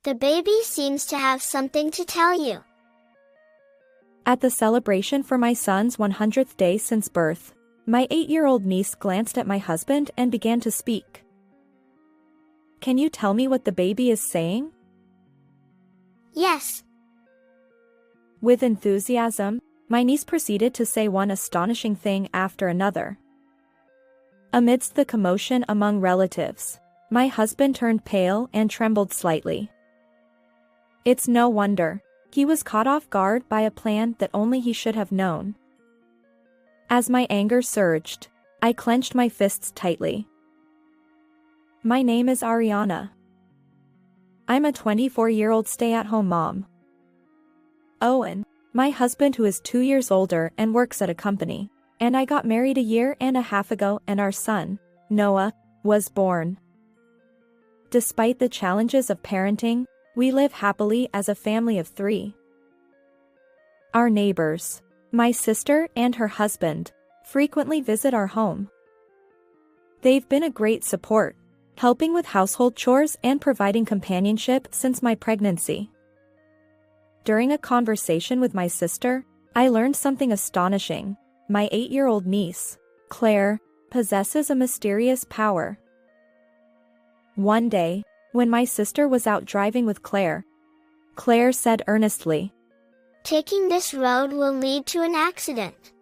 The baby seems to have something to tell you. At the celebration for my son's 100th day since birth, my 8-year-old niece glanced at my husband and began to speak. Can you tell me what the baby is saying? Yes. With enthusiasm, my niece proceeded to say one astonishing thing after another. Amidst the commotion among relatives, my husband turned pale and trembled slightly. It's no wonder. He was caught off guard by a plan that only he should have known. As my anger surged, I clenched my fists tightly. My name is Ariana. I'm a 24-year-old stay-at-home mom. Owen, my husband who is 2 years older and works at a company, and I got married a year and a half ago and our son, Noah, was born. Despite the challenges of parenting, we live happily as a family of 3. Our neighbors, my sister and her husband, frequently visit our home. They've been a great support, helping with household chores and providing companionship since my pregnancy. During a conversation with my sister, I learned something astonishing. My 8-year-old niece, Claire, possesses a mysterious power. One day, when my sister was out driving with Claire said earnestly, "Taking this road will lead to an accident.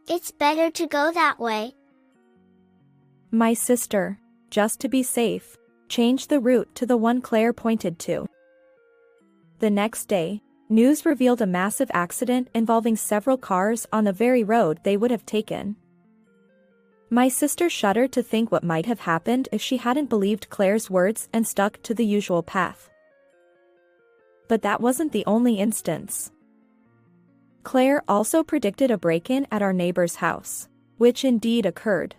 It's better to go that way." My sister, just to be safe, changed the route to the one Claire pointed to. The next day, news revealed a massive accident involving several cars on the very road they would have taken. My sister shuddered to think what might have happened if she hadn't believed Claire's words and stuck to the usual path. But that wasn't the only instance. Claire also predicted a break-in at our neighbor's house, which indeed occurred.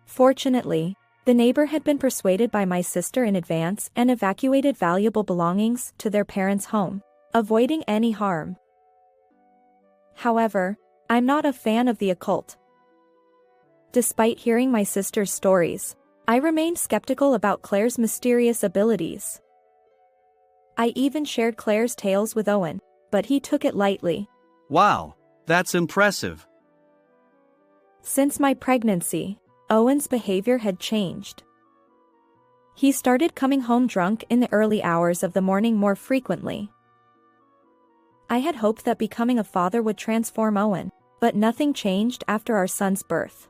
Fortunately, the neighbor had been persuaded by my sister in advance and evacuated valuable belongings to their parents' home, avoiding any harm. However, I'm not a fan of the occult. Despite hearing my sister's stories, I remained skeptical about Claire's mysterious abilities. I even shared Claire's tales with Owen, but he took it lightly. Wow, that's impressive. Since my pregnancy, Owen's behavior had changed. He started coming home drunk in the early hours of the morning more frequently. I had hoped that becoming a father would transform Owen, but nothing changed after our son's birth.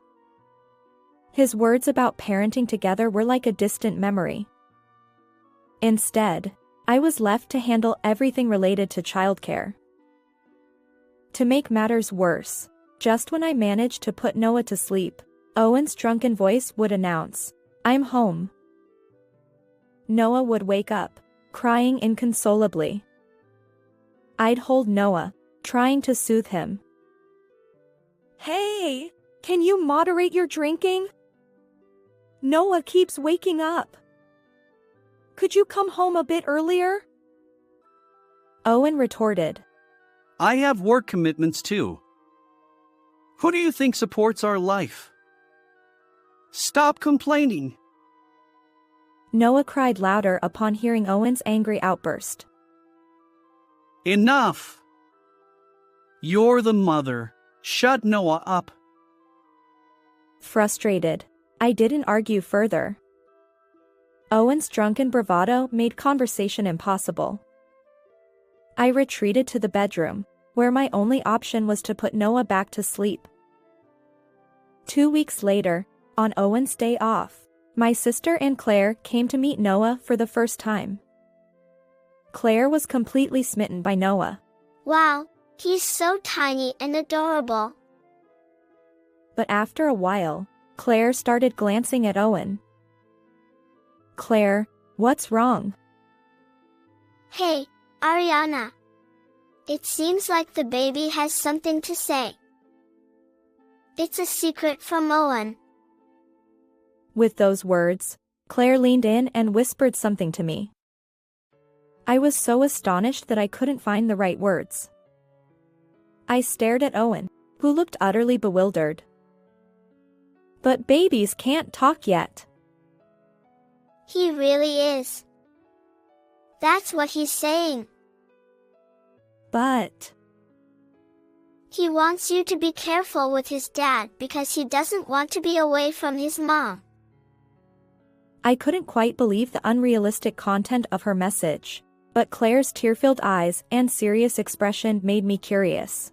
His words about parenting together were like a distant memory. Instead, I was left to handle everything related to childcare. To make matters worse, just when I managed to put Noah to sleep, Owen's drunken voice would announce, "I'm home." Noah would wake up, crying inconsolably. I'd hold Noah, trying to soothe him. "Hey, can you moderate your drinking? Noah keeps waking up. Could you come home a bit earlier?" Owen retorted, I have work commitments too. Who do you think supports our life? Stop complaining. Noah cried louder upon hearing Owen's angry outburst. Enough. You're the mother. Shut Noah up. Frustrated, I didn't argue further. Owen's drunken bravado made conversation impossible. I retreated to the bedroom, where my only option was to put Noah back to sleep. 2 weeks later, on Owen's day off, my sister and Claire came to meet Noah for the first time. Claire was completely smitten by Noah. "Wow, he's so tiny and adorable." But after a while, Claire started glancing at Owen. "Claire, what's wrong?" "Hey, Ariana. It seems like the baby has something to say. It's a secret from Owen." With those words, Claire leaned in and whispered something to me. I was so astonished that I couldn't find the right words. I stared at Owen, who looked utterly bewildered. "But babies can't talk yet." "He really is. That's what he's saying. But He wants you to be careful with his dad because he doesn't want to be away from his mom. I couldn't quite believe the unrealistic content of her message, but Claire's tear-filled eyes and serious expression made me curious.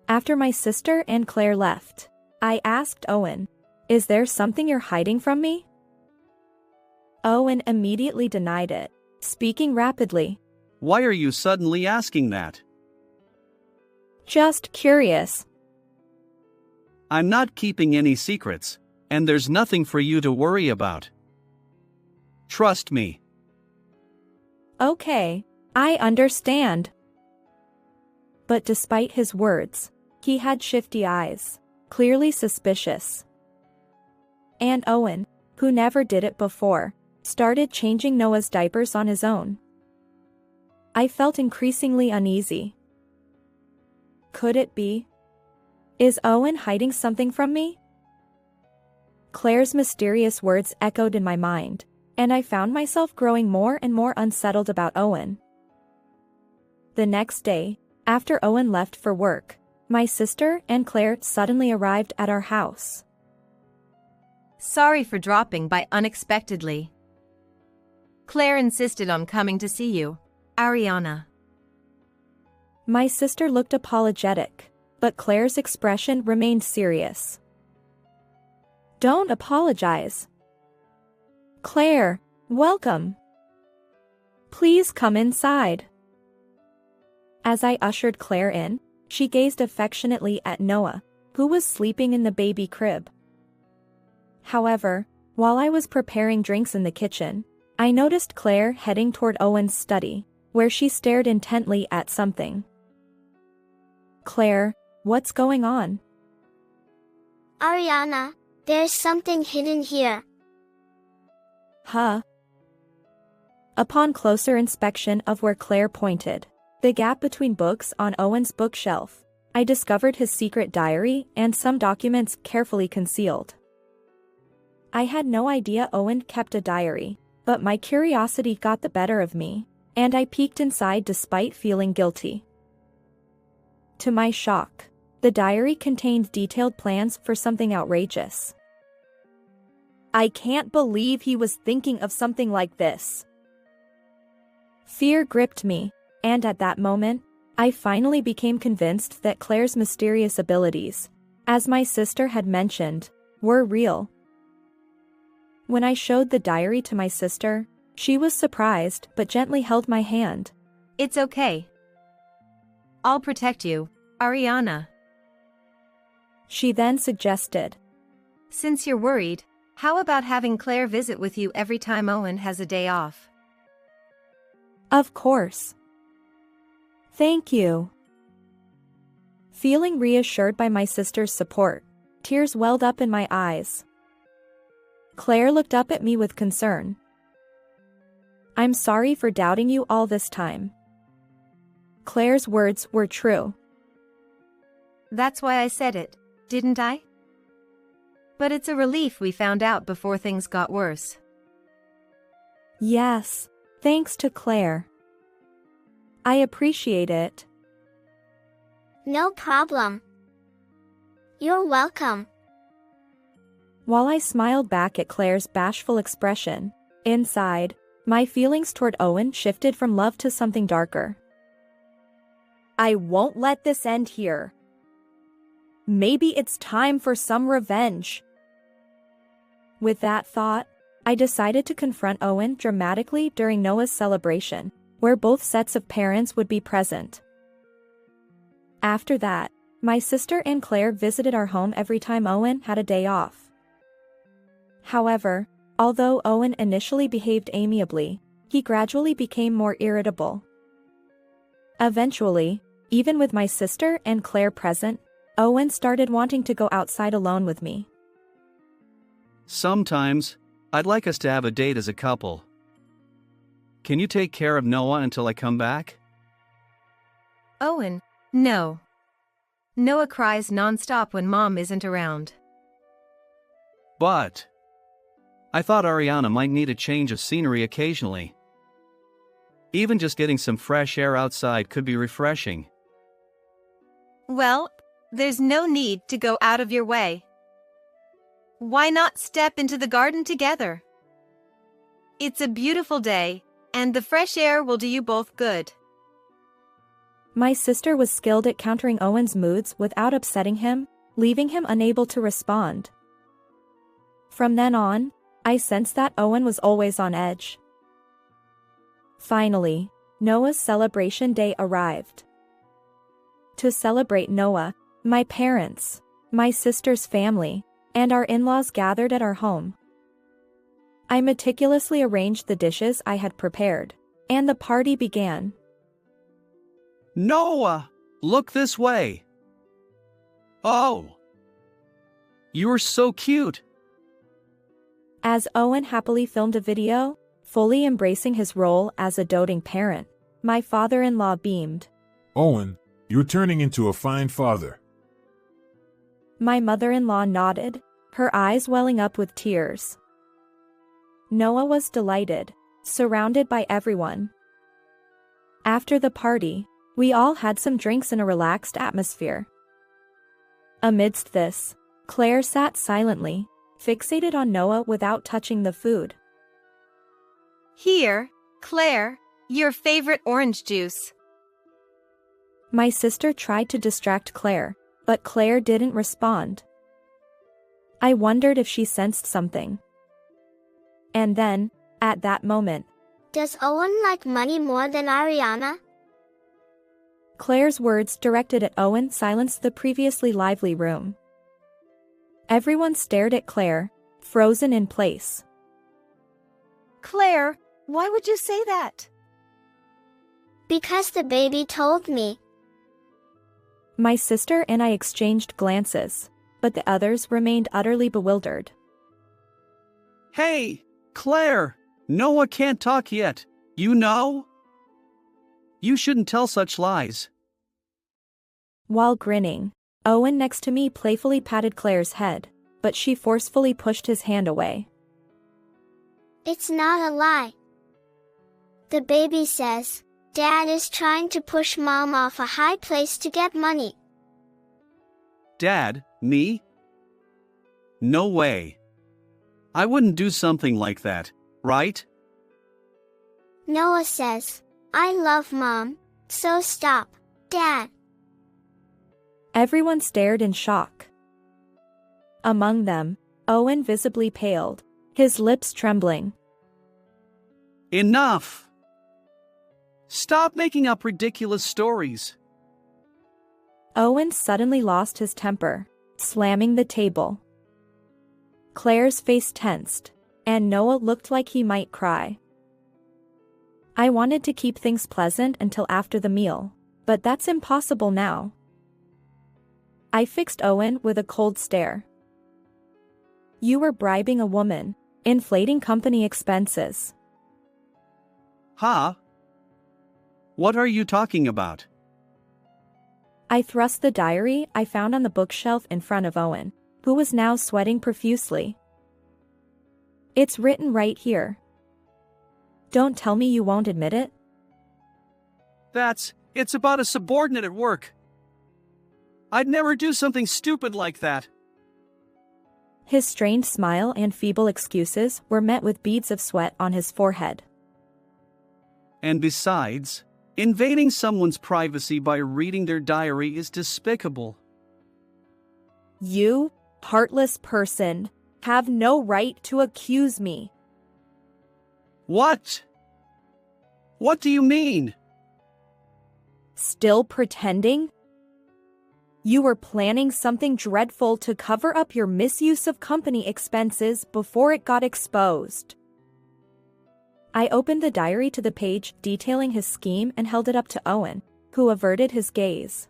After my sister and Claire left, I asked Owen, "Is there something you're hiding from me?" Owen immediately denied it, speaking rapidly. Why are you suddenly asking that? Just curious. I'm not keeping any secrets, and there's nothing for you to worry about. Trust me. Okay, I understand. But despite his words, he had shifty eyes, clearly suspicious. And Owen, who never did it before, started changing Noah's diapers on his own. I felt increasingly uneasy. Could it be? Is Owen hiding something from me? Claire's mysterious words echoed in my mind, and I found myself growing more and more unsettled about Owen. The next day, after Owen left for work, my sister and Claire suddenly arrived at our house. Sorry for dropping by unexpectedly. Claire insisted on coming to see you, Ariana. My sister looked apologetic, but Claire's expression remained serious. Don't apologize. Claire, welcome. Please come inside. As I ushered Claire in, she gazed affectionately at Noah, who was sleeping in the baby crib. However, while I was preparing drinks in the kitchen, I noticed Claire heading toward Owen's study, where she stared intently at something. Claire, what's going on? Ariana, there's something hidden here. Huh? Upon closer inspection of where Claire pointed, the gap between books on Owen's bookshelf, I discovered his secret diary and some documents carefully concealed. I had no idea Owen kept a diary, but my curiosity got the better of me, and I peeked inside despite feeling guilty. To my shock, the diary contained detailed plans for something outrageous. I can't believe he was thinking of something like this. Fear gripped me, and at that moment, I finally became convinced that Claire's mysterious abilities, as my sister had mentioned, were real. When I showed the diary to my sister, she was surprised but gently held my hand. It's okay. I'll protect you, Ariana. She then suggested, Since you're worried, how about having Claire visit with you every time Owen has a day off? Of course. Thank you. Feeling reassured by my sister's support, tears welled up in my eyes. Claire looked up at me with concern. I'm sorry for doubting you all this time. Claire's words were true. That's why I said it, didn't I? But it's a relief we found out before things got worse. Yes, thanks to Claire. I appreciate it. No problem. You're welcome. While I smiled back at Claire's bashful expression, inside, my feelings toward Owen shifted from love to something darker. I won't let this end here. Maybe it's time for some revenge. With that thought, I decided to confront Owen dramatically during Noah's celebration, where both sets of parents would be present. After that, my sister and Claire visited our home every time Owen had a day off. However, although Owen initially behaved amiably, he gradually became more irritable. Eventually, even with my sister and Claire present, Owen started wanting to go outside alone with me. Sometimes, I'd like us to have a date as a couple. Can you take care of Noah until I come back? Owen, no. Noah cries nonstop when Mom isn't around. But I thought Ariana might need a change of scenery occasionally. Even just getting some fresh air outside could be refreshing. Well, there's no need to go out of your way. Why not step into the garden together? It's a beautiful day, and the fresh air will do you both good. My sister was skilled at countering Owen's moods without upsetting him, leaving him unable to respond. From then on, I sensed that Owen was always on edge. Finally, Noah's celebration day arrived. To celebrate Noah, my parents, my sister's family, and our in-laws gathered at our home. I meticulously arranged the dishes I had prepared, and the party began. Noah, look this way. Oh, you are so cute. As Owen happily filmed a video, fully embracing his role as a doting parent, my father-in-law beamed. Owen, you're turning into a fine father. My mother-in-law nodded, her eyes welling up with tears. Noah was delighted, surrounded by everyone. After the party, we all had some drinks in a relaxed atmosphere. Amidst this, Claire sat silently, fixated on Noah without touching the food. Here, Claire, your favorite orange juice. My sister tried to distract Claire, but Claire didn't respond. I wondered if she sensed something. And then, at that moment, Does Owen like money more than Ariana? Claire's words directed at Owen silenced the previously lively room. Everyone stared at Claire, frozen in place. Claire, why would you say that? Because the baby told me. My sister and I exchanged glances, but the others remained utterly bewildered. Hey, Claire, Noah can't talk yet, you know? You shouldn't tell such lies. While grinning, Owen next to me playfully patted Claire's head, but she forcefully pushed his hand away. It's not a lie. The baby says, Dad is trying to push Mom off a high place to get money. Dad, me? No way. I wouldn't do something like that, right? Noah says, I love Mom, so stop, Dad. Everyone stared in shock. Among them, Owen visibly paled, his lips trembling. Enough! Stop making up ridiculous stories. Owen suddenly lost his temper, slamming the table. Claire's face tensed, and Noah looked like he might cry. I wanted to keep things pleasant until after the meal, but that's impossible now. I fixed Owen with a cold stare. You were bribing a woman, inflating company expenses. Huh? What are you talking about? I thrust the diary I found on the bookshelf in front of Owen, who was now sweating profusely. It's written right here. Don't tell me you won't admit it. It's about a subordinate at work. I'd never do something stupid like that. His strained smile and feeble excuses were met with beads of sweat on his forehead. And besides, invading someone's privacy by reading their diary is despicable. You, heartless person, have no right to accuse me. What? What do you mean? Still pretending? You were planning something dreadful to cover up your misuse of company expenses before it got exposed. I opened the diary to the page detailing his scheme and held it up to Owen, who averted his gaze.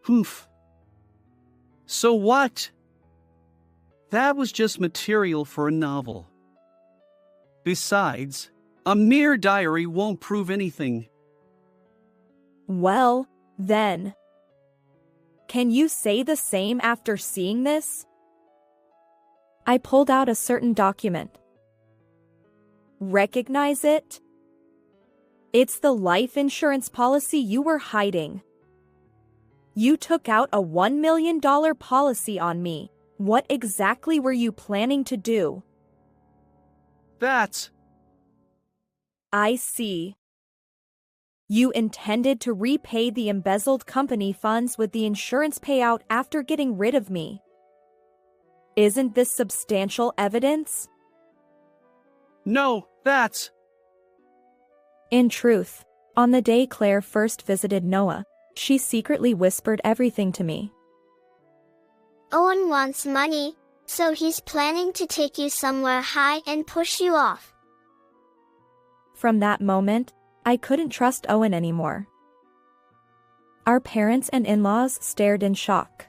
Humph. So what? That was just material for a novel. Besides, a mere diary won't prove anything. Well, then. Can you say the same after seeing this? I pulled out a certain document. Recognize it? It's the life insurance policy you were hiding. You took out a $1 million policy on me. What exactly were you planning to do? That's... I see. You intended to repay the embezzled company funds with the insurance payout after getting rid of me. Isn't this substantial evidence? No, that's... In truth, on the day Claire first visited Noah, she secretly whispered everything to me. Owen wants money, so he's planning to take you somewhere high and push you off. From that moment, I couldn't trust Owen anymore. Our parents and in-laws stared in shock.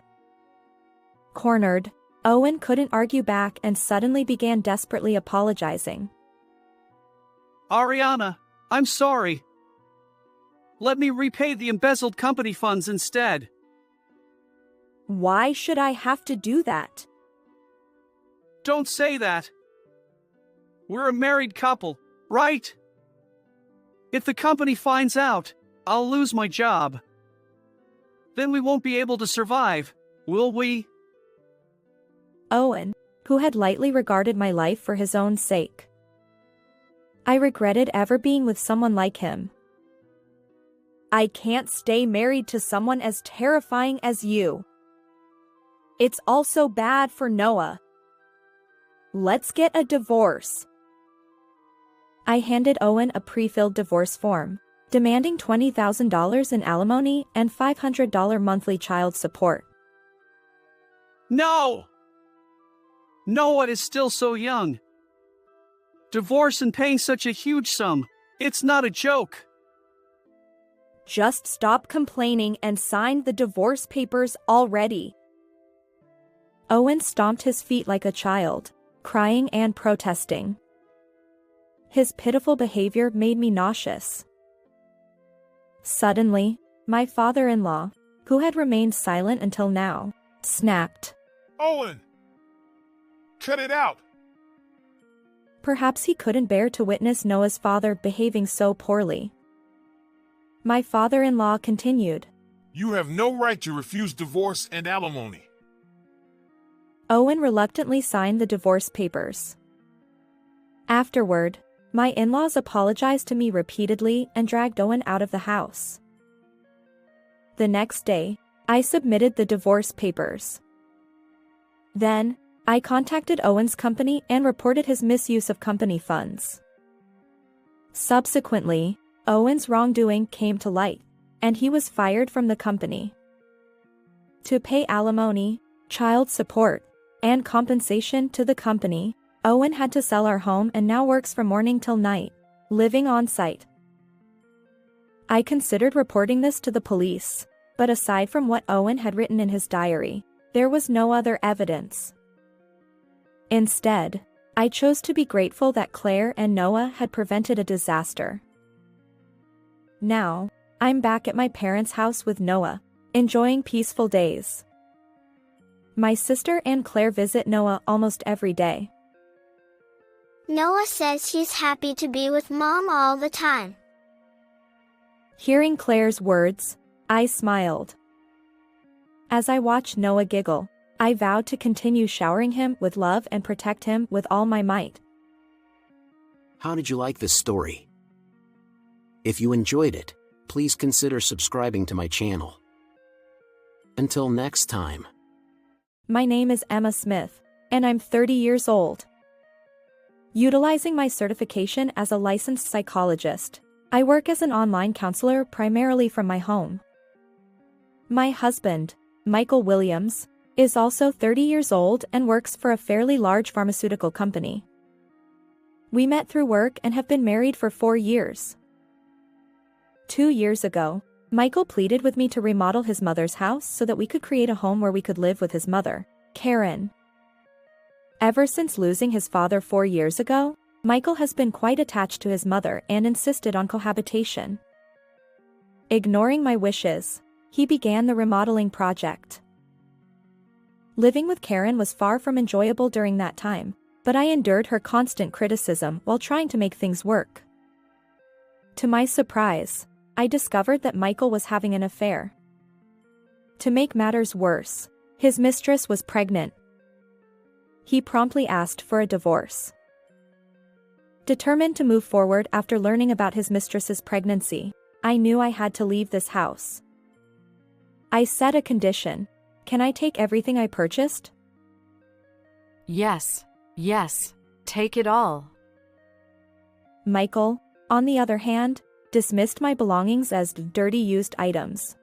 Cornered, Owen couldn't argue back and suddenly began desperately apologizing. Ariana, I'm sorry. Let me repay the embezzled company funds instead. Why should I have to do that? Don't say that. We're a married couple, right? If the company finds out, I'll lose my job. Then we won't be able to survive, will we? Owen, who had lightly regarded my life for his own sake. I regretted ever being with someone like him. I can't stay married to someone as terrifying as you. It's also bad for Noah. Let's get a divorce. I handed Owen a pre-filled divorce form, demanding $20,000 in alimony and $500 monthly child support. No! Noah is still so young. Divorce and paying such a huge sum, it's not a joke. Just stop complaining and sign the divorce papers already. Owen stomped his feet like a child, crying and protesting. His pitiful behavior made me nauseous. Suddenly, my father-in-law, who had remained silent until now, snapped. Owen! Cut it out! Perhaps he couldn't bear to witness Noah's father behaving so poorly. My father-in-law continued. You have no right to refuse divorce and alimony. Owen reluctantly signed the divorce papers. Afterward, my in-laws apologized to me repeatedly and dragged Owen out of the house. The next day, I submitted the divorce papers. Then, I contacted Owen's company and reported his misuse of company funds. Subsequently, Owen's wrongdoing came to light, and he was fired from the company. To pay alimony, child support, and compensation to the company, Owen had to sell our home and now works from morning till night, living on site. I considered reporting this to the police, but aside from what Owen had written in his diary, there was no other evidence. Instead, I chose to be grateful that Claire and Noah had prevented a disaster. Now, I'm back at my parents' house with Noah, enjoying peaceful days. My sister and Claire visit Noah almost every day. Noah says he's happy to be with Mom all the time. Hearing Claire's words, I smiled. As I watched Noah giggle, I vowed to continue showering him with love and protect him with all my might. How did you like this story? If you enjoyed it, please consider subscribing to my channel. Until next time. My name is Emma Smith, and I'm 30 years old. Utilizing my certification as a licensed psychologist, I work as an online counselor primarily from my home. My husband, Michael Williams, is also 30 years old and works for a fairly large pharmaceutical company. We met through work and have been married for 4 years. 2 years ago, Michael pleaded with me to remodel his mother's house so that we could create a home where we could live with his mother, Karen. Ever since losing his father 4 years ago, Michael has been quite attached to his mother and insisted on cohabitation. Ignoring my wishes, he began the remodeling project. Living with Karen was far from enjoyable during that time, but I endured her constant criticism while trying to make things work. To my surprise, I discovered that Michael was having an affair. To make matters worse, his mistress was pregnant. He promptly asked for a divorce. Determined to move forward after learning about his mistress's pregnancy, I knew I had to leave this house. I set a condition. Can I take everything I purchased? Yes, take it all. Michael, on the other hand, dismissed my belongings as dirty used items.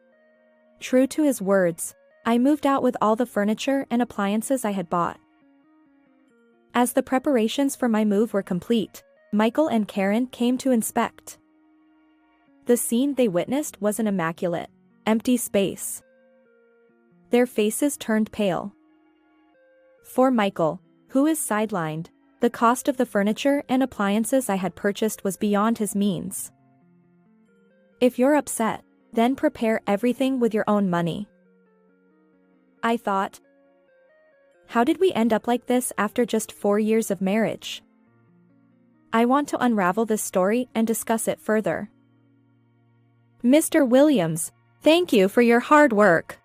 True to his words, I moved out with all the furniture and appliances I had bought. As the preparations for my move were complete, Michael and Karen came to inspect. The scene they witnessed was an immaculate, empty space. Their faces turned pale. For Michael, who is sidelined, the cost of the furniture and appliances I had purchased was beyond his means. If you're upset, then prepare everything with your own money. I thought. How did we end up like this after just 4 years of marriage? I want to unravel this story and discuss it further. Mr. Williams, thank you for your hard work.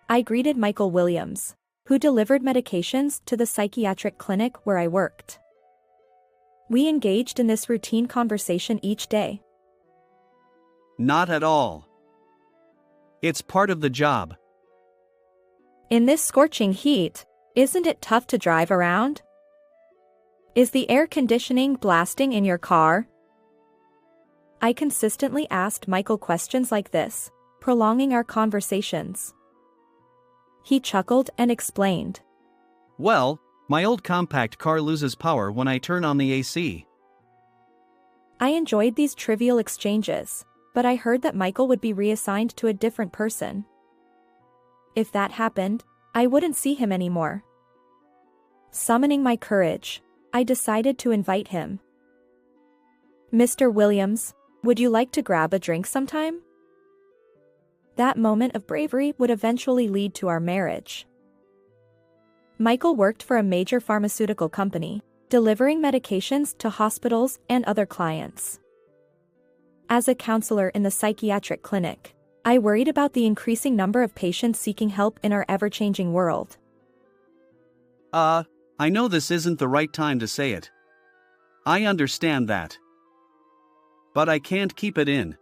I greeted Michael Williams, who delivered medications to the psychiatric clinic where I worked. We engaged in this routine conversation each day. Not at all. It's part of the job. In this scorching heat, isn't it tough to drive around? Is the air conditioning blasting in your car? I consistently asked Michael questions like this, prolonging our conversations. He chuckled and explained. Well, my old compact car loses power when I turn on the AC. I enjoyed these trivial exchanges, but I heard that Michael would be reassigned to a different person. If that happened, I wouldn't see him anymore. Summoning my courage, I decided to invite him. Mr. Williams, would you like to grab a drink sometime? That moment of bravery would eventually lead to our marriage. Michael worked for a major pharmaceutical company, delivering medications to hospitals and other clients. As a counselor in the psychiatric clinic, I worried about the increasing number of patients seeking help in our ever-changing world. I know this isn't the right time to say it. I understand that. But I can't keep it in.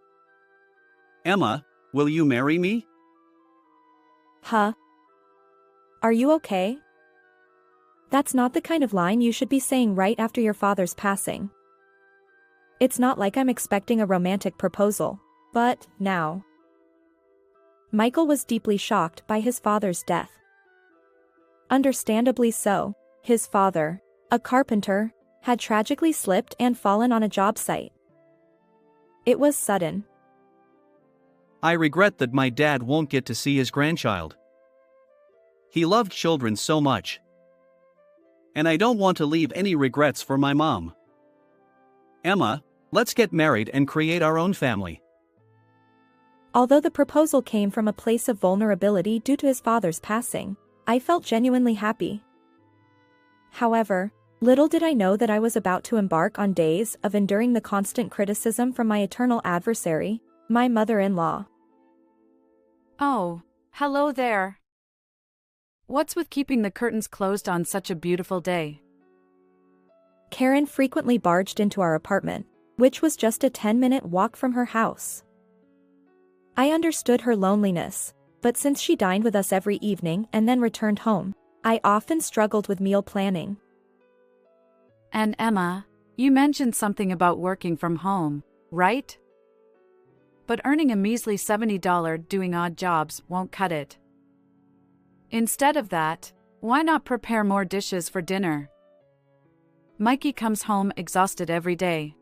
Emma, will you marry me? Huh? Are you okay? That's not the kind of line you should be saying right after your father's passing. It's not like I'm expecting a romantic proposal, but now. Michael was deeply shocked by his father's death. Understandably so, his father, a carpenter, had tragically slipped and fallen on a job site. It was sudden. I regret that my dad won't get to see his grandchild. He loved children so much. And I don't want to leave any regrets for my mom. Emma, let's get married and create our own family. Although the proposal came from a place of vulnerability due to his father's passing, I felt genuinely happy. However, little did I know that I was about to embark on days of enduring the constant criticism from my eternal adversary, my mother-in-law. Oh, hello there. What's with keeping the curtains closed on such a beautiful day? Karen frequently barged into our apartment, which was just a 10-minute walk from her house. I understood her loneliness, but since she dined with us every evening and then returned home, I often struggled with meal planning. And Emma, you mentioned something about working from home, right? But earning a measly $70 doing odd jobs won't cut it. Instead of that, why not prepare more dishes for dinner? Mikey comes home exhausted every day.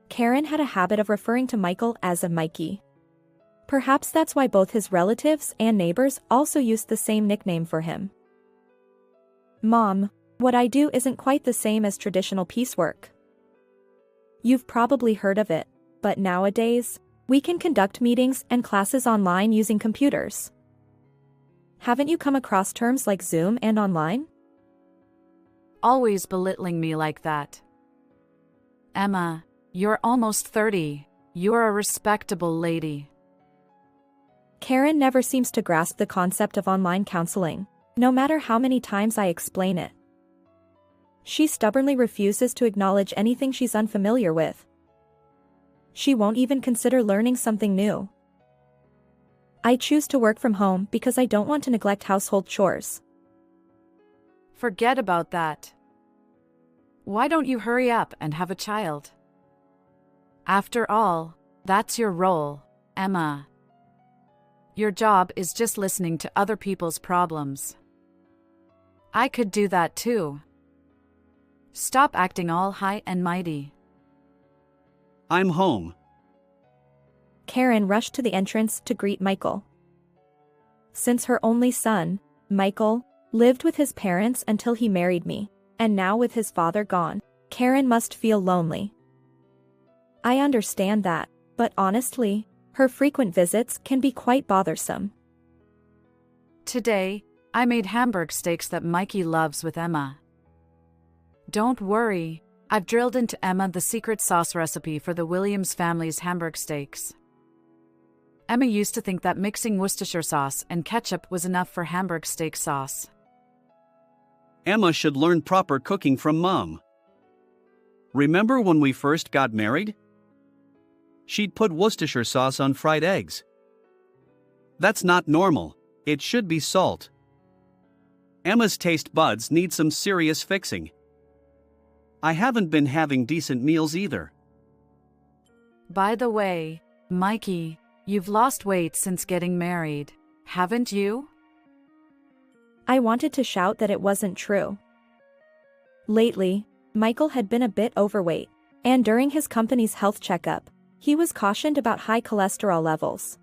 Karen had a habit of referring to Michael as a Mikey. Perhaps that's why both his relatives and neighbors also used the same nickname for him. Mom, what I do isn't quite the same as traditional piecework. You've probably heard of it, but nowadays, we can conduct meetings and classes online using computers. Haven't you come across terms like Zoom and online? Always belittling me like that. Emma, You're almost 30. You're a respectable lady. Karen never seems to grasp the concept of online counseling, no matter how many times I explain it. She stubbornly refuses to acknowledge anything she's unfamiliar with. She won't even consider learning something new. I choose to work from home because I don't want to neglect household chores. Forget about that. Why don't you hurry up and have a child? After all, that's your role, Emma. Your job is just listening to other people's problems. I could do that too. Stop acting all high and mighty. I'm home. Karen rushed to the entrance to greet Michael. Since her only son, Michael, lived with his parents until he married me, and now with his father gone, Karen must feel lonely. I understand that, but honestly, her frequent visits can be quite bothersome. Today, I made Hamburg steaks that Mikey loves with Emma. Don't worry, I've drilled into Emma the secret sauce recipe for the Williams family's Hamburg steaks. Emma used to think that mixing Worcestershire sauce and ketchup was enough for Hamburg steak sauce. Emma should learn proper cooking from Mom. Remember when we first got married? She'd put Worcestershire sauce on fried eggs. That's not normal. It should be salt. Emma's taste buds need some serious fixing. I haven't been having decent meals either. By the way, Mikey, you've lost weight since getting married, haven't you? I wanted to shout that it wasn't true. Lately, Michael had been a bit overweight, and during his company's health checkup, he was cautioned about high cholesterol levels.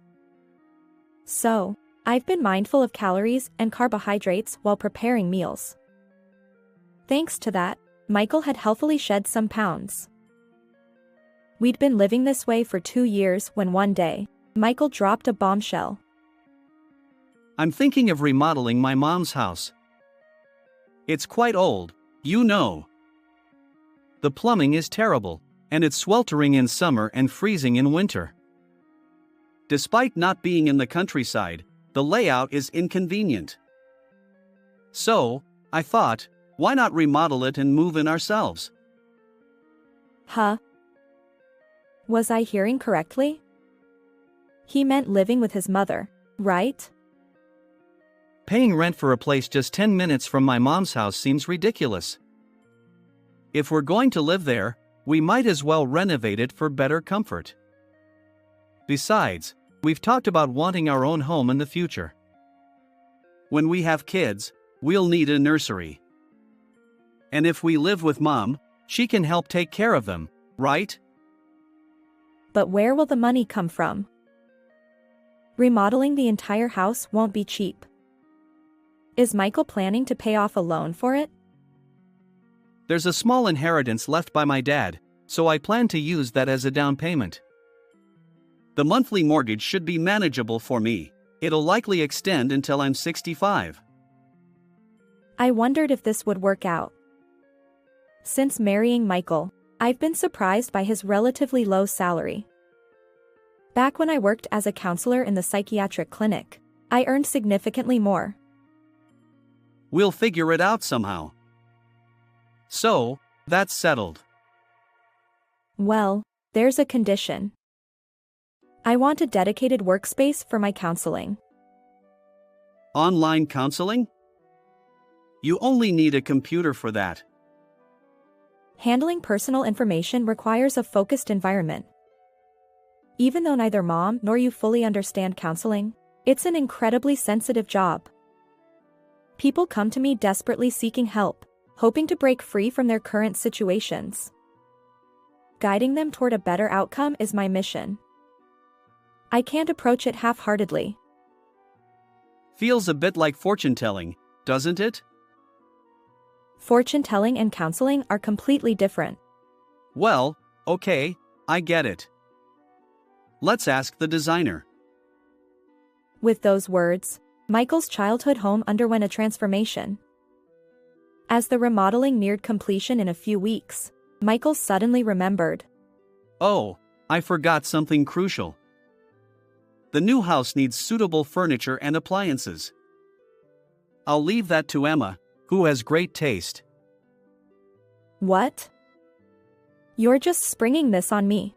So, I've been mindful of calories and carbohydrates while preparing meals. Thanks to that, Michael had healthily shed some pounds. We'd been living this way for 2 years when one day, Michael dropped a bombshell. I'm thinking of remodeling my mom's house. It's quite old, you know. The plumbing is terrible, and it's sweltering in summer and freezing in winter. Despite not being in the countryside, the layout is inconvenient. So, I thought, why not remodel it and move in ourselves? Huh? Was I hearing correctly? He meant living with his mother, right? Paying rent for a place just 10 minutes from my mom's house seems ridiculous. If we're going to live there, we might as well renovate it for better comfort. Besides, we've talked about wanting our own home in the future. When we have kids, we'll need a nursery. And if we live with Mom, she can help take care of them, right? But where will the money come from? Remodeling the entire house won't be cheap. Is Michael planning to pay off a loan for it? There's a small inheritance left by my dad, so I plan to use that as a down payment. The monthly mortgage should be manageable for me. It'll likely extend until I'm 65. I wondered if this would work out. Since marrying Michael, I've been surprised by his relatively low salary. Back when I worked as a counselor in the psychiatric clinic, I earned significantly more. We'll figure it out somehow. So, that's settled. Well, there's a condition. I want a dedicated workspace for my counseling. Online counseling? You only need a computer for that. Handling personal information requires a focused environment. Even though neither Mom nor you fully understand counseling, it's an incredibly sensitive job. People come to me desperately seeking help, hoping to break free from their current situations. Guiding them toward a better outcome is my mission. I can't approach it half-heartedly. Feels a bit like fortune-telling, doesn't it? Fortune-telling and counseling are completely different. Well, okay, I get it. Let's ask the designer. With those words, Michael's childhood home underwent a transformation. As the remodeling neared completion in a few weeks, Michael suddenly remembered. Oh, I forgot something crucial. The new house needs suitable furniture and appliances. I'll leave that to Emma, who has great taste. What? You're just springing this on me.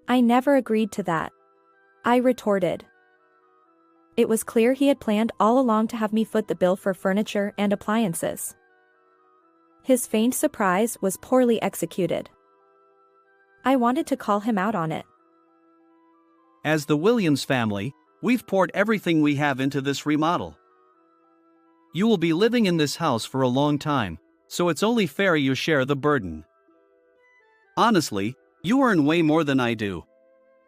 I never agreed to that, I retorted. It was clear he had planned all along to have me foot the bill for furniture and appliances. His feigned surprise was poorly executed. I wanted to call him out on it. As the Williams family, we've poured everything we have into this remodel. You will be living in this house for a long time, so it's only fair you share the burden. Honestly, you earn way more than I do.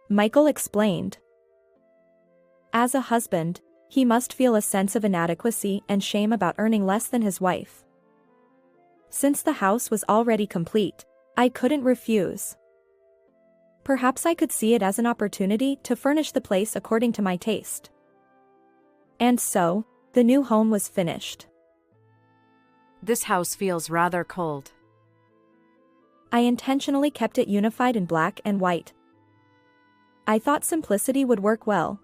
Michael explained. As a husband, he must feel a sense of inadequacy and shame about earning less than his wife. Since the house was already complete, I couldn't refuse. Perhaps I could see it as an opportunity to furnish the place according to my taste. And so, the new home was finished. This house feels rather cold. I intentionally kept it unified in black and white. I thought simplicity would work well.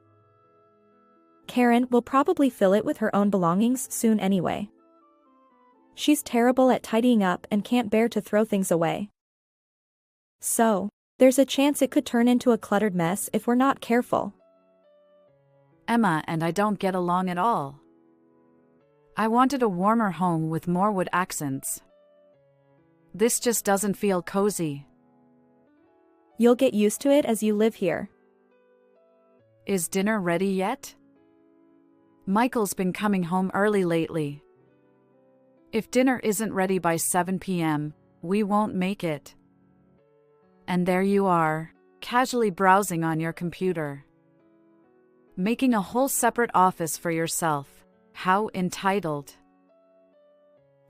Karen will probably fill it with her own belongings soon anyway. She's terrible at tidying up and can't bear to throw things away. So, there's a chance it could turn into a cluttered mess if we're not careful. Emma and I don't get along at all. I wanted a warmer home with more wood accents. This just doesn't feel cozy. You'll get used to it as you live here. Is dinner ready yet? Michael's been coming home early lately. If dinner isn't ready by 7 p.m., we won't make it. And there you are, casually browsing on your computer. Making a whole separate office for yourself. How entitled.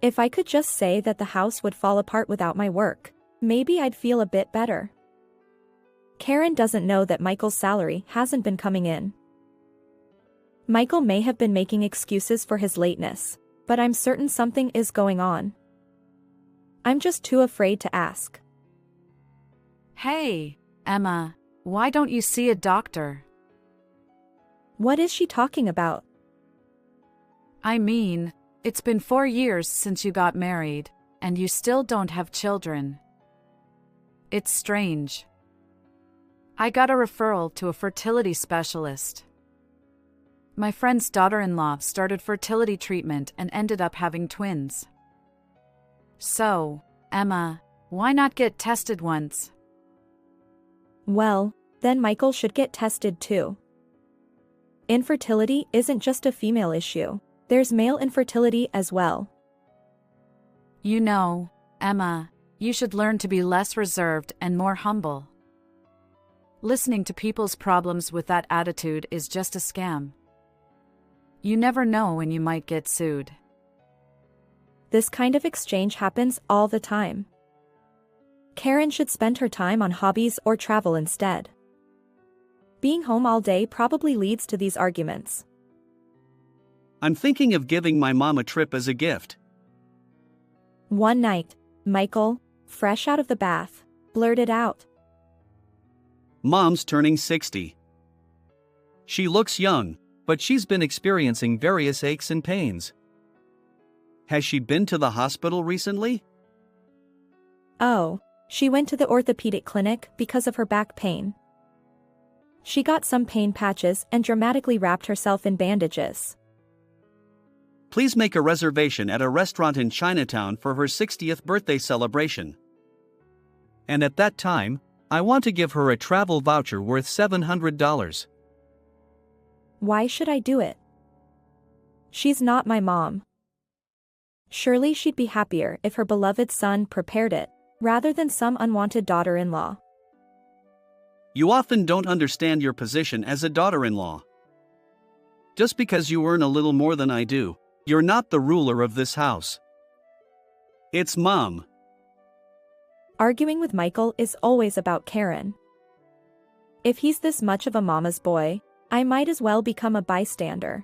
If I could just say that the house would fall apart without my work, maybe I'd feel a bit better. Karen doesn't know that Michael's salary hasn't been coming in. Michael may have been making excuses for his lateness, but I'm certain something is going on. I'm just too afraid to ask. Hey, Emma, why don't you see a doctor? What is she talking about? I mean, it's been 4 years since you got married, and you still don't have children. It's strange. I got a referral to a fertility specialist. My friend's daughter-in-law started fertility treatment and ended up having twins. So, Emma, why not get tested once? Well, then Michael should get tested too. Infertility isn't just a female issue. There's male infertility as well. You know, Emma, you should learn to be less reserved and more humble. Listening to people's problems with that attitude is just a scam. You never know when you might get sued. This kind of exchange happens all the time. Karen should spend her time on hobbies or travel instead. Being home all day probably leads to these arguments. I'm thinking of giving my mom a trip as a gift. One night, Michael, fresh out of the bath, blurted out. Mom's turning 60. She looks young, but she's been experiencing various aches and pains. Has she been to the hospital recently? Oh, she went to the orthopedic clinic because of her back pain. She got some pain patches and dramatically wrapped herself in bandages. Please make a reservation at a restaurant in Chinatown for her 60th birthday celebration. And at that time, I want to give her a travel voucher worth $700. Why should I do it? She's not my mom. Surely she'd be happier if her beloved son prepared it, rather than some unwanted daughter-in-law. You often don't understand your position as a daughter-in-law. Just because you earn a little more than I do, you're not the ruler of this house. It's Mom. Arguing with Michael is always about Karen. If he's this much of a mama's boy, I might as well become a bystander.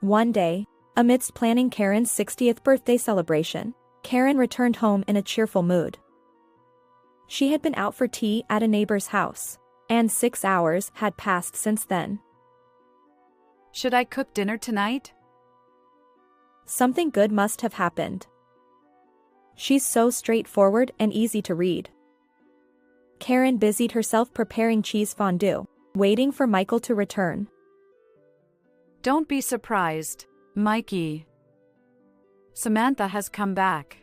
One day, amidst planning Karen's 60th birthday celebration, Karen returned home in a cheerful mood. She had been out for tea at a neighbor's house, and 6 hours had passed since then. Should I cook dinner tonight? Something good must have happened. She's so straightforward and easy to read. Karen busied herself preparing cheese fondue, waiting for Michael to return. Don't be surprised, Mikey. Samantha has come back.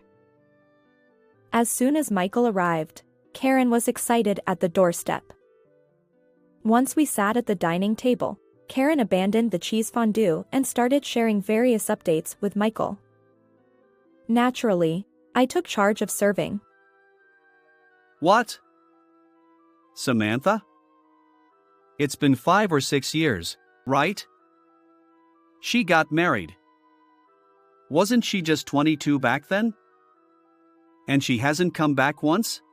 As soon as Michael arrived, Karen was excited at the doorstep. Once we sat at the dining table, Karen abandoned the cheese fondue and started sharing various updates with Michael. Naturally, I took charge of serving. What? Samantha? It's been 5 or 6 years, right? She got married. Wasn't she just 22 back then? And she hasn't come back once?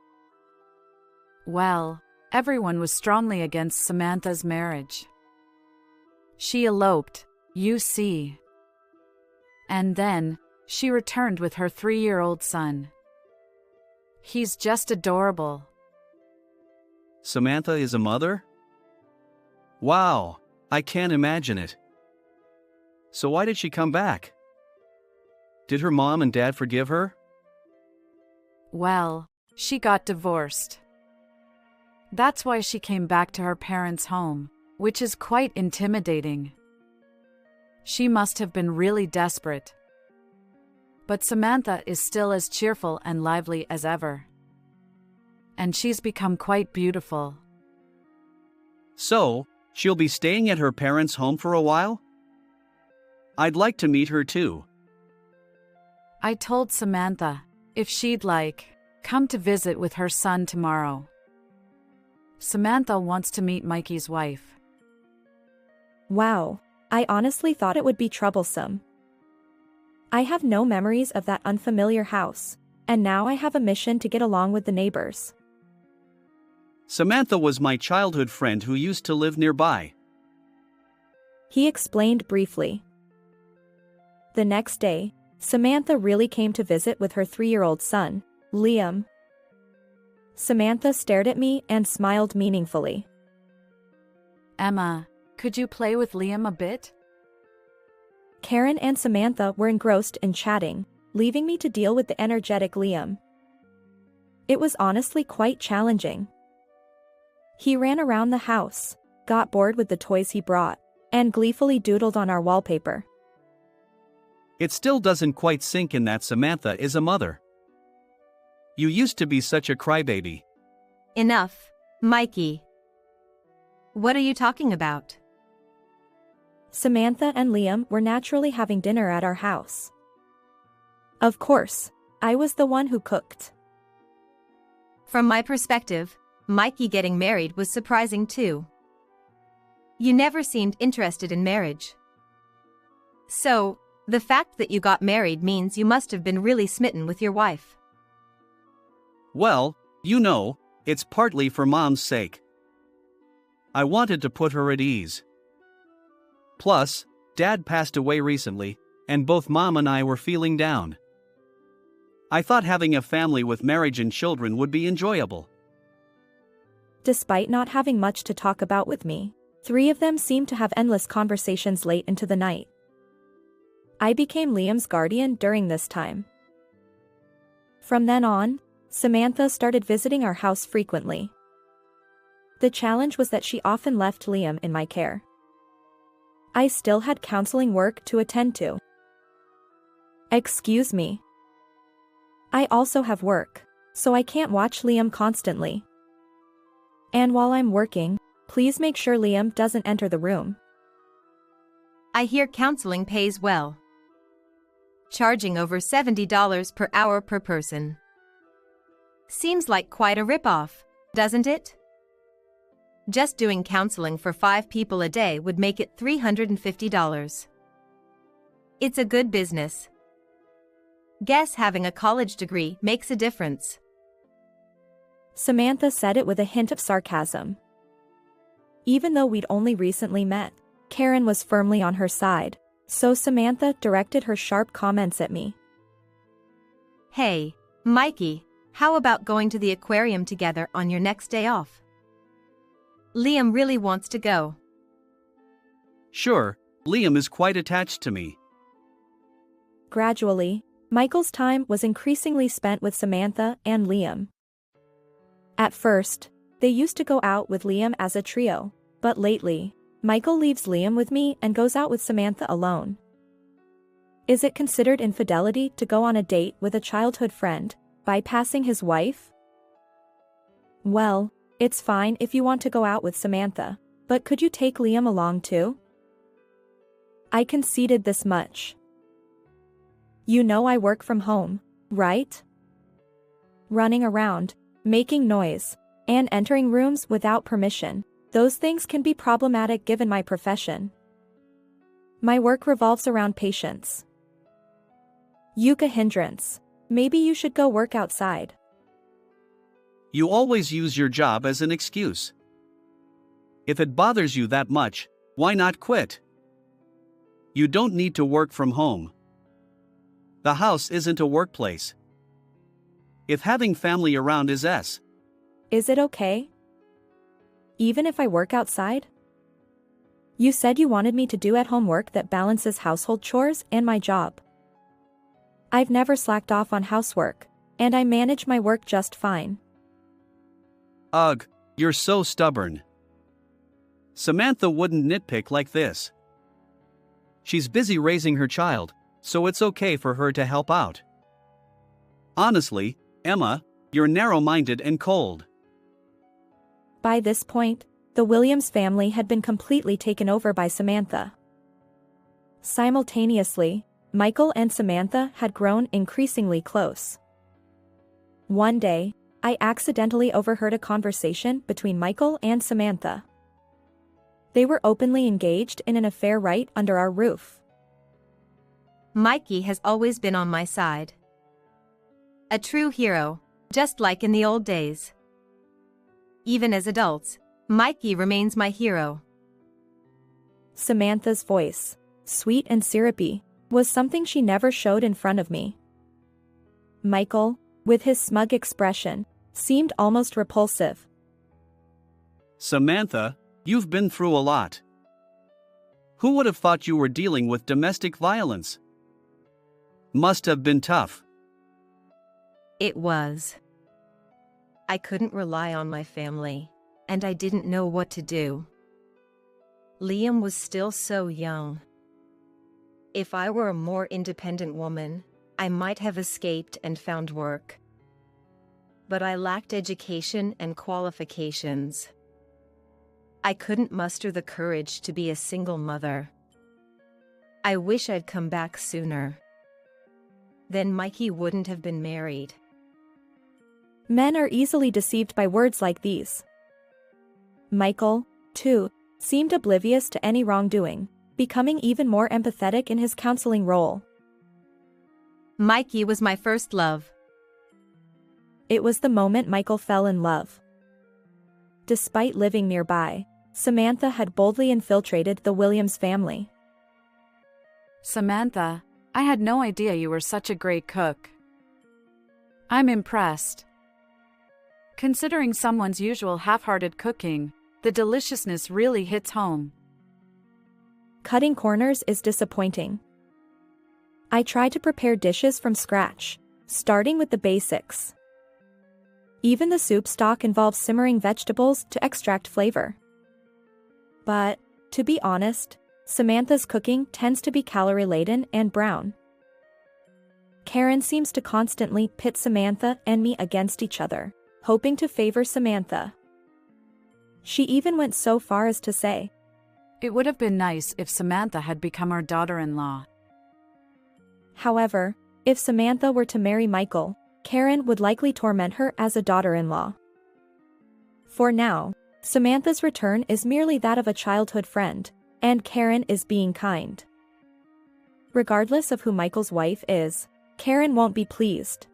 Well, everyone was strongly against Samantha's marriage. She eloped, you see. And then, she returned with her 3-year-old son. He's just adorable. Samantha is a mother? Wow, I can't imagine it. So why did she come back? Did her mom and dad forgive her? Well, she got divorced. That's why she came back to her parents' home, which is quite intimidating. She must have been really desperate. But Samantha is still as cheerful and lively as ever. And she's become quite beautiful. So, she'll be staying at her parents' home for a while? I'd like to meet her too. I told Samantha, if she'd like, come to visit with her son tomorrow. Samantha wants to meet Mikey's wife. Wow, I honestly thought it would be troublesome. I have no memories of that unfamiliar house, and now I have a mission to get along with the neighbors. Samantha was my childhood friend who used to live nearby. He explained briefly. The next day, Samantha really came to visit with her 3-year-old son, Liam. Samantha stared at me and smiled meaningfully. Emma, could you play with Liam a bit? Karen and Samantha were engrossed in chatting, leaving me to deal with the energetic Liam. It was honestly quite challenging. He ran around the house, got bored with the toys he brought, and gleefully doodled on our wallpaper. It still doesn't quite sink in that Samantha is a mother. You used to be such a crybaby. Enough, Mikey. What are you talking about? Samantha and Liam were naturally having dinner at our house. Of course, I was the one who cooked. From my perspective, Mikey getting married was surprising too. You never seemed interested in marriage. So, the fact that you got married means you must have been really smitten with your wife. Well, you know, it's partly for Mom's sake. I wanted to put her at ease. Plus, Dad passed away recently, and both Mom and I were feeling down. I thought having a family with marriage and children would be enjoyable. Despite not having much to talk about with me, 3 of them seemed to have endless conversations late into the night. I became Liam's guardian during this time. From then on, Samantha started visiting our house frequently. The challenge was that she often left Liam in my care. I still had counseling work to attend to. Excuse me. I also have work, so I can't watch Liam constantly. And while I'm working, please make sure Liam doesn't enter the room. I hear counseling pays well. Charging over $70 per hour per person. Seems like quite a ripoff, doesn't it? Just doing counseling for 5 people a day would make it $350. It's a good business. Guess having a college degree makes a difference. Samantha said it with a hint of sarcasm. Even though we'd only recently met, Karen was firmly on her side, so Samantha directed her sharp comments at me. Hey, Mikey, How about going to the aquarium together on your next day off? Liam really wants to go. Sure, Liam is quite attached to me. Gradually, Michael's time was increasingly spent with Samantha and Liam. At first, they used to go out with Liam as a trio, but lately, Michael leaves Liam with me and goes out with Samantha alone. Is it considered infidelity to go on a date with a childhood friend, bypassing his wife? Well, it's fine if you want to go out with Samantha, but could you take Liam along too? I conceded this much. You know I work from home, right? Running around, making noise, and entering rooms without permission, those things can be problematic given my profession. My work revolves around patients. Yuka hindrance. Maybe you should go work outside. You always use your job as an excuse. If it bothers you that much, why not quit? You don't need to work from home. The house isn't a workplace. If having family around is Is it okay? Even if I work outside? You said you wanted me to do at-home work that balances household chores and my job. I've never slacked off on housework, and I manage my work just fine. Ugh, you're so stubborn. Samantha wouldn't nitpick like this. She's busy raising her child, so it's okay for her to help out. Honestly, Emma, you're narrow-minded and cold. By this point, the Williams family had been completely taken over by Samantha. Simultaneously, Michael and Samantha had grown increasingly close. One day, I accidentally overheard a conversation between Michael and Samantha. They were openly engaged in an affair right under our roof. Mikey has always been on my side. A true hero, just like in the old days. Even as adults, Mikey remains my hero. Samantha's voice, sweet and syrupy, was something she never showed in front of me. Michael, with his smug expression, seemed almost repulsive. Samantha, you've been through a lot. Who would have thought you were dealing with domestic violence? Must have been tough. It was. I couldn't rely on my family, and I didn't know what to do. Liam was still so young. If I were a more independent woman, I might have escaped and found work. But I lacked education and qualifications. I couldn't muster the courage to be a single mother. I wish I'd come back sooner. Then Mikey wouldn't have been married. Men are easily deceived by words like these. Michael, too, seemed oblivious to any wrongdoing, becoming even more empathetic in his counseling role. Mikey was my first love. It was the moment Michael fell in love. Despite living nearby, Samantha had boldly infiltrated the Williams family. Samantha, I had no idea you were such a great cook. I'm impressed. Considering someone's usual half-hearted cooking, the deliciousness really hits home. Cutting corners is disappointing. I try to prepare dishes from scratch, starting with the basics. Even the soup stock involves simmering vegetables to extract flavor. But, to be honest, Samantha's cooking tends to be calorie-laden and brown. Karen seems to constantly pit Samantha and me against each other, hoping to favor Samantha. She even went so far as to say, It would have been nice if Samantha had become our daughter-in-law. However, if Samantha were to marry Michael, Karen would likely torment her as a daughter-in-law. For now, Samantha's return is merely that of a childhood friend, and Karen is being kind. Regardless of who Michael's wife is, Karen won't be pleased.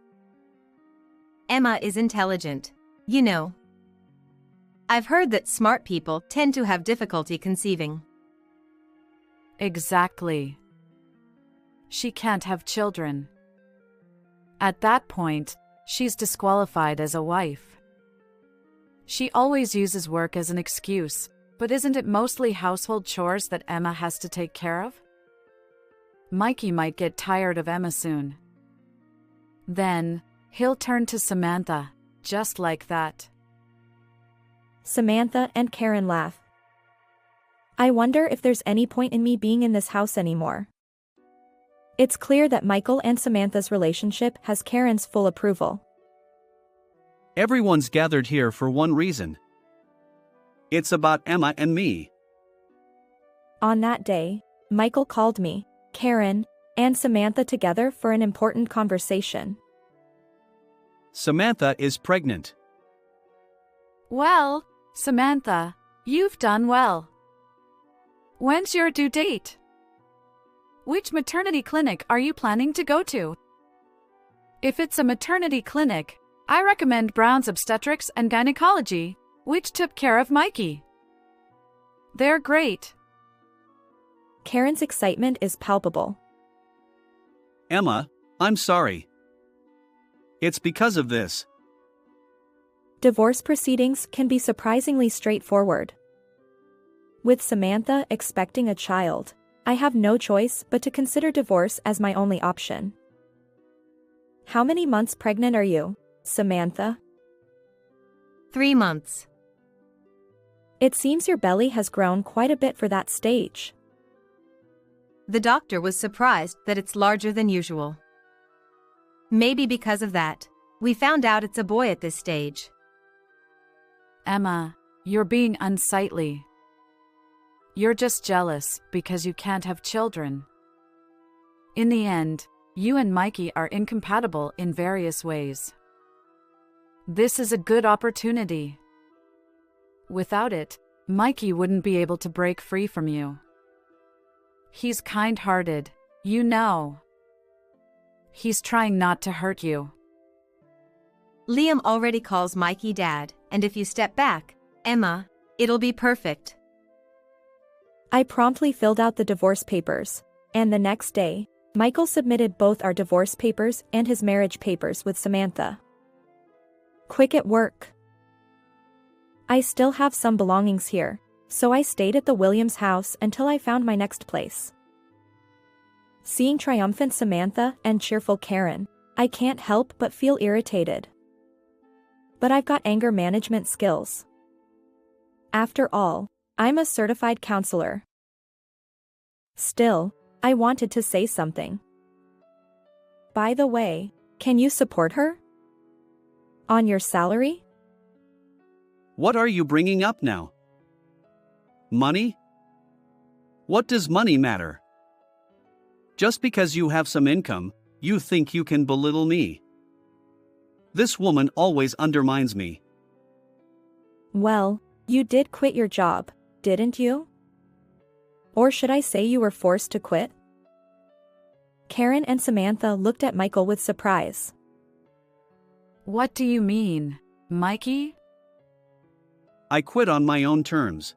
Emma is intelligent, you know. I've heard that smart people tend to have difficulty conceiving. Exactly. She can't have children. At that point, she's disqualified as a wife. She always uses work as an excuse, but isn't it mostly household chores that Emma has to take care of? Mikey might get tired of Emma soon. Then, he'll turn to Samantha, just like that. Samantha and Karen laugh. I wonder if there's any point in me being in this house anymore. It's clear that Michael and Samantha's relationship has Karen's full approval. Everyone's gathered here for one reason. It's about Emma and me. On that day, Michael called me, Karen, and Samantha together for an important conversation. Samantha is pregnant. Well, Samantha, you've done well. When's your due date? Which maternity clinic are you planning to go to? If it's a maternity clinic, I recommend Brown's Obstetrics and Gynecology, which took care of Mikey. They're great. Karen's excitement is palpable. Emma, I'm sorry. It's because of this. Divorce proceedings can be surprisingly straightforward. With Samantha expecting a child, I have no choice but to consider divorce as my only option. How many months pregnant are you, Samantha? 3 months. It seems your belly has grown quite a bit for that stage. The doctor was surprised that it's larger than usual. Maybe because of that, we found out it's a boy at this stage. Emma, you're being unsightly. You're just jealous because you can't have children. In the end, you and Mikey are incompatible in various ways. This is a good opportunity. Without it, Mikey wouldn't be able to break free from you. He's kind-hearted, you know. He's trying not to hurt you. Liam already calls Mikey Dad, and if you step back, Emma, it'll be perfect. I promptly filled out the divorce papers, and the next day, Michael submitted both our divorce papers and his marriage papers with Samantha. Quick at work. I still have some belongings here, so I stayed at the Williams house until I found my next place. Seeing triumphant Samantha and cheerful Karen, I can't help but feel irritated. But I've got anger management skills. After all, I'm a certified counselor. Still, I wanted to say something. By the way, can you support her? On your salary? What are you bringing up now? Money? What does money matter? Just because you have some income, you think you can belittle me. This woman always undermines me. Well, you did quit your job, didn't you? Or should I say you were forced to quit? Karen and Samantha looked at Michael with surprise. What do you mean, Mikey? I quit on my own terms.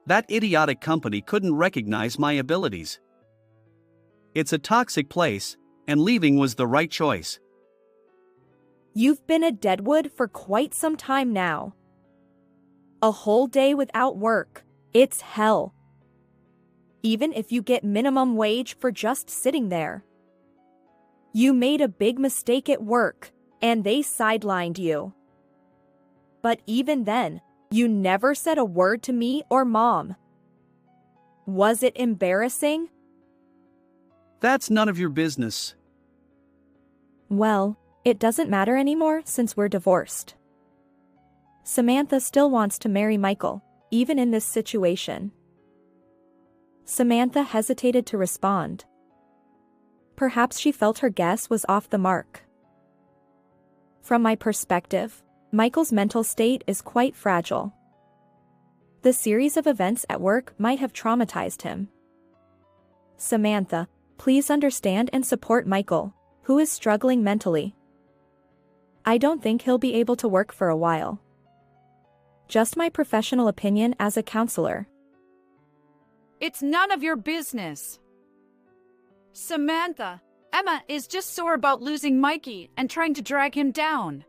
That idiotic company couldn't recognize my abilities. It's a toxic place, and leaving was the right choice. You've been a deadwood for quite some time now. A whole day without work, it's hell. Even if you get minimum wage for just sitting there. You made a big mistake at work, and they sidelined you. But even then, you never said a word to me or Mom. Was it embarrassing? That's none of your business. Well, it doesn't matter anymore since we're divorced. Samantha still wants to marry Michael, even in this situation. Samantha hesitated to respond. Perhaps she felt her guess was off the mark. From my perspective, Michael's mental state is quite fragile. The series of events at work might have traumatized him. Samantha, please understand and support Michael, who is struggling mentally. I don't think he'll be able to work for a while. Just my professional opinion as a counselor. It's none of your business. Samantha, Emma is just sore about losing Mikey and trying to drag him down.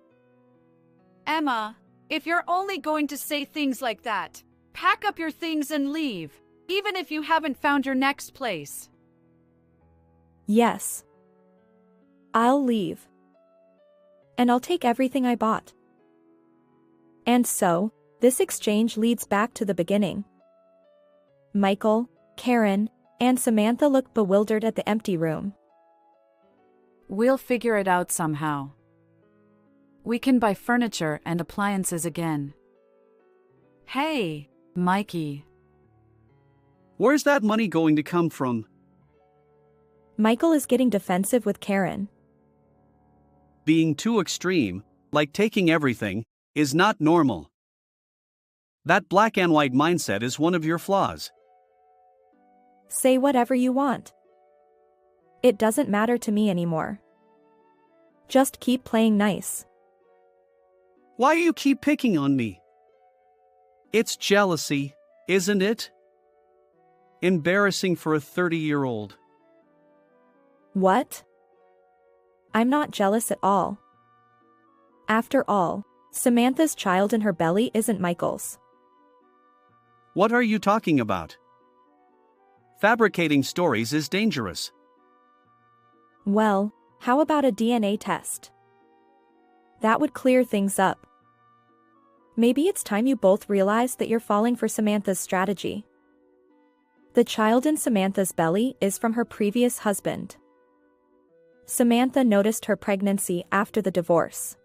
Emma, if you're only going to say things like that, pack up your things and leave, even if you haven't found your next place. Yes. I'll leave. And I'll take everything I bought. And so, this exchange leads back to the beginning. Michael, Karen, and Samantha look bewildered at the empty room. We'll figure it out somehow. We can buy furniture and appliances again. Hey, Mikey. Where's that money going to come from? Michael is getting defensive with Karen. Being too extreme, like taking everything, is not normal. That black and white mindset is one of your flaws. Say whatever you want. It doesn't matter to me anymore. Just keep playing nice. Why you keep picking on me? It's jealousy, isn't it? Embarrassing for a 30-year-old. What? I'm not jealous at all. After all, Samantha's child in her belly isn't Michael's. What are you talking about? Fabricating stories is dangerous. Well, how about a DNA test? That would clear things up. Maybe it's time you both realize that you're falling for Samantha's strategy. The child in Samantha's belly is from her previous husband. Samantha noticed her pregnancy after the divorce.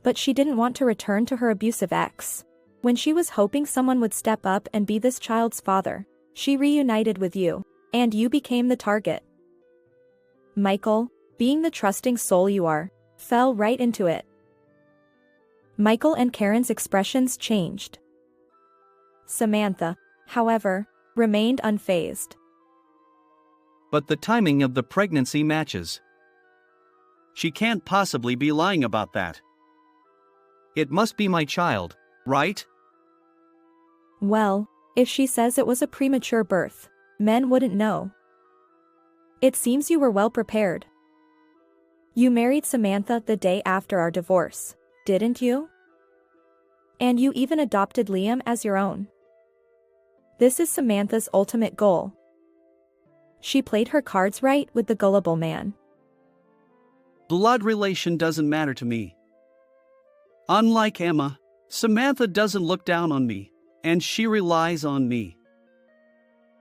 But she didn't want to return to her abusive ex. When she was hoping someone would step up and be this child's father, she reunited with you, and you became the target. Michael, being the trusting soul you are, fell right into it. Michael and Karen's expressions changed. Samantha, however, remained unfazed. But the timing of the pregnancy matches. She can't possibly be lying about that. It must be my child, right? Well, if she says it was a premature birth, men wouldn't know. It seems you were well prepared. You married Samantha the day after our divorce, didn't you? And you even adopted Liam as your own. This is Samantha's ultimate goal. She played her cards right with the gullible man. Blood relation doesn't matter to me. Unlike Emma, Samantha doesn't look down on me, and she relies on me.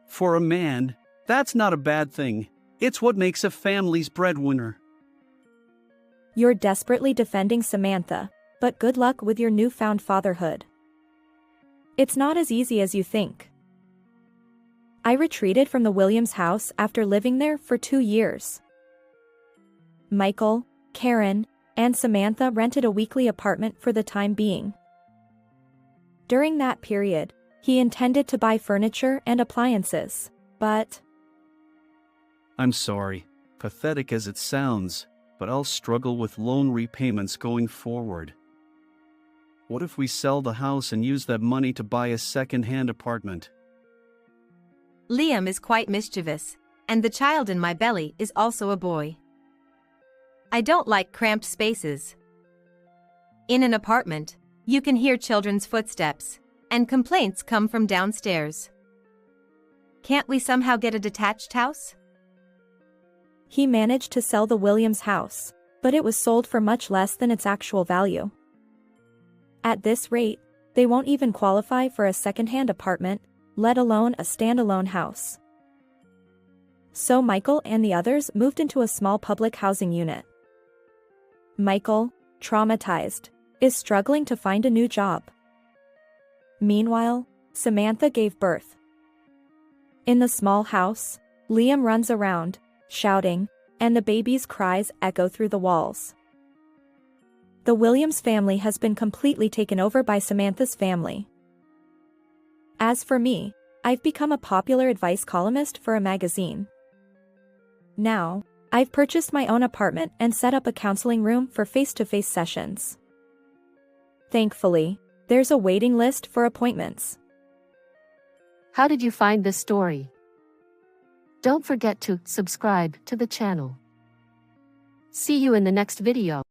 For a man, that's not a bad thing. It's what makes a family's breadwinner. You're desperately defending Samantha, but good luck with your newfound fatherhood. It's not as easy as you think. I retreated from the Williams house after living there for 2 years. Michael, Karen, and Samantha rented a weekly apartment for the time being. During that period, he intended to buy furniture and appliances, but... I'm sorry, pathetic as it sounds, but I'll struggle with loan repayments going forward. What if we sell the house and use that money to buy a second-hand apartment? Liam is quite mischievous, and the child in my belly is also a boy. I don't like cramped spaces. In an apartment, you can hear children's footsteps, and complaints come from downstairs. Can't we somehow get a detached house? He managed to sell the Williams house, but it was sold for much less than its actual value. At this rate, they won't even qualify for a second-hand apartment, let alone a standalone house. So Michael and the others moved into a small public housing unit. Michael, traumatized, is struggling to find a new job. Meanwhile, Samantha gave birth. In the small house, Liam runs around, shouting, and the baby's cries echo through the walls. The Williams family has been completely taken over by Samantha's family. As for me, I've become a popular advice columnist for a magazine. Now, I've purchased my own apartment and set up a counseling room for face-to-face sessions. Thankfully, there's a waiting list for appointments. How did you find this story? Don't forget to subscribe to the channel. See you in the next video.